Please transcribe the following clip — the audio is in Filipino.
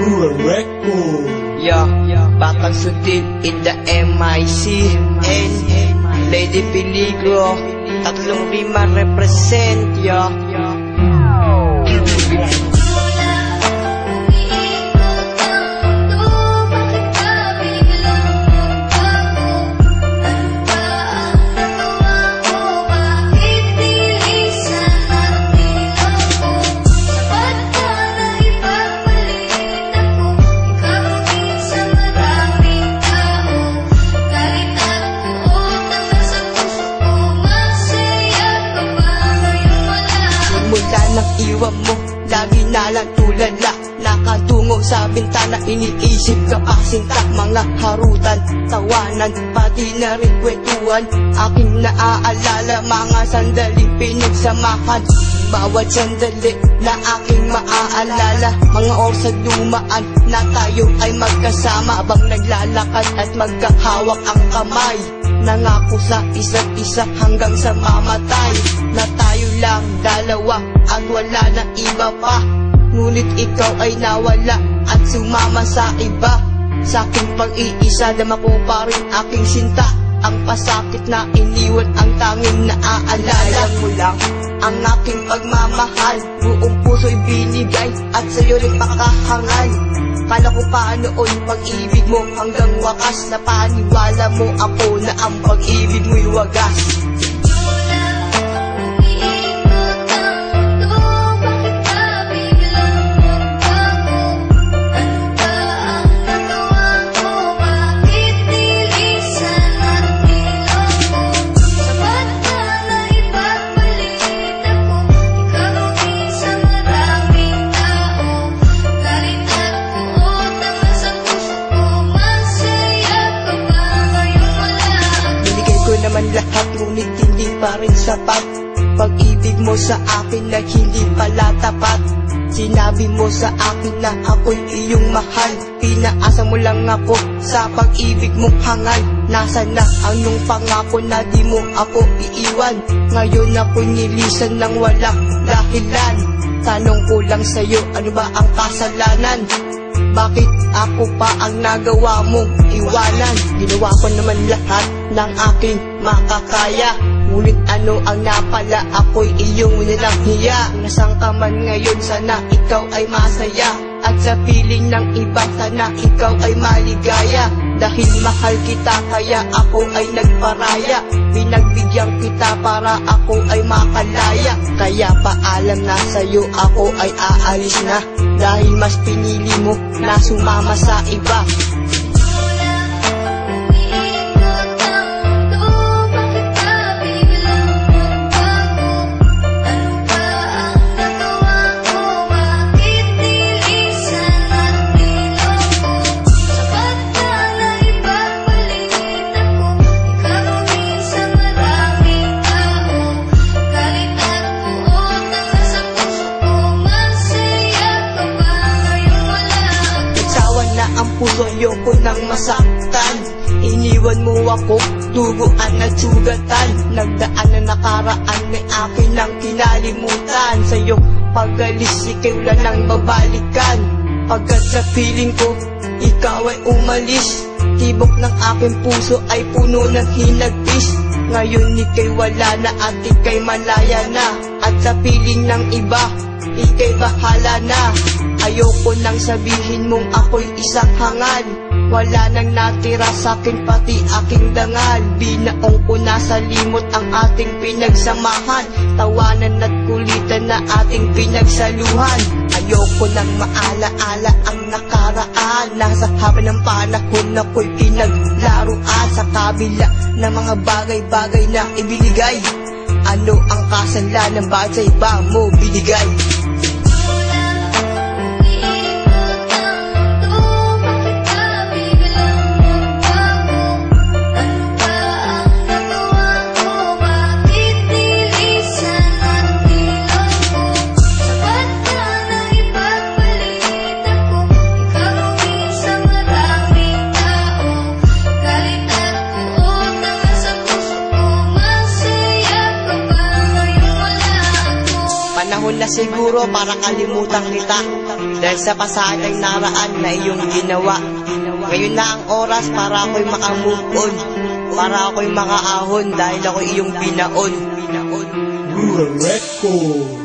Record. Batang Sutil in the MIC and Lady Peligro, tatlong rima represent, Iwan mo, lagi na lang tulala. Nakatungo sa bintana, iniisip ka pa sinta. Mga harutan, tawanan, pati na rin kwentuhan. Aking naaalala, mga sandaling pinagsamahan. Bawat sandali na aking maaalala, mga oras na dumaan na tayo ay magkasama. Habang naglalakad at magkahawak ang kamay, nangako sa isa't isa hanggang sa mamatay. Na tayo lang dalawa at wala na iba pa. Ngunit ikaw ay nawala at sumama sa iba. Sa aking pag-iisa, dama ko pa rin aking sinta. Ang pasakit na iniwan, ang tanging naaalala mo lang ang aking pagmamahal. Buong puso'y binigay at sa'yo rin makahangal. Kala ko pa noon pag-ibig mo hanggang wakas. Napaniwala mo ako na ang pag-ibig mo'y wagas. Lahat ngunit hindi pa rin sapat. Pag-ibig mo sa akin na hindi pala tapat. Sinabi mo sa akin na ako'y iyong mahal. Pinaasa mo lang ako sa pag-ibig mong hangal. Nasaan na ang iyong pangako na di mo ako iiwan? Ngayon ako'y nilisan ng walang dahilan. Tanong ko lang sa'yo, ano ba ang kasalanan? Bakit ako pa ang nagawa mong iwanan? Ginawa ko naman lahat ng aking makakaya. Ngunit ano ang napala, ako'y iyong nilang hiya. Nasaan ka man ngayon, sana ikaw ay masaya. At sa piling ng iba, sana ikaw ay maligaya. Dahil mahal kita, kaya ako ay nagparaya. Pinagbigyan kita para ako ay makalaya. Kaya paalam na sa'yo, ako ay aalis na. Dahil mas pinili mo na sumama sa iba. Puso ayoko nang masaktan. Iniwan mo ako, duguan at sugatan. Nagdaan na nakaraan, may akin ang kinalimutan. Sa'yo pag-alis, ikaw lang nang babalikan. Pagkat sa piling ko, ikaw ay umalis. Tibok ng aking puso ay puno ng hinagpis. Ngayon ika'y wala na at ika'y malaya na. At sa piling ng iba, ika'y bahala na. Ayoko nang sabihin mong ako'y isang hangal. Wala nang natira sa'kin pati aking dangal. Binaong ko na sa limot ang ating pinagsamahan. Tawanan at kulitan na ating pinagsaluhan. Ayoko nang maalaala ang nakaraan. Nasa haba ng panahon ako'y pinaglaruan. Sa kabila ng mga bagay-bagay na ibinigay. Ano ang kasalanan, ba't sa iba mo binigay? Panahon na siguro para kalimutan kita dahil sa pasadang naraan na iyong ginawa. Ngayon na ang oras para ako'y makamove on, para ako'y makaahon dahil ako'y iyong binaon. Record.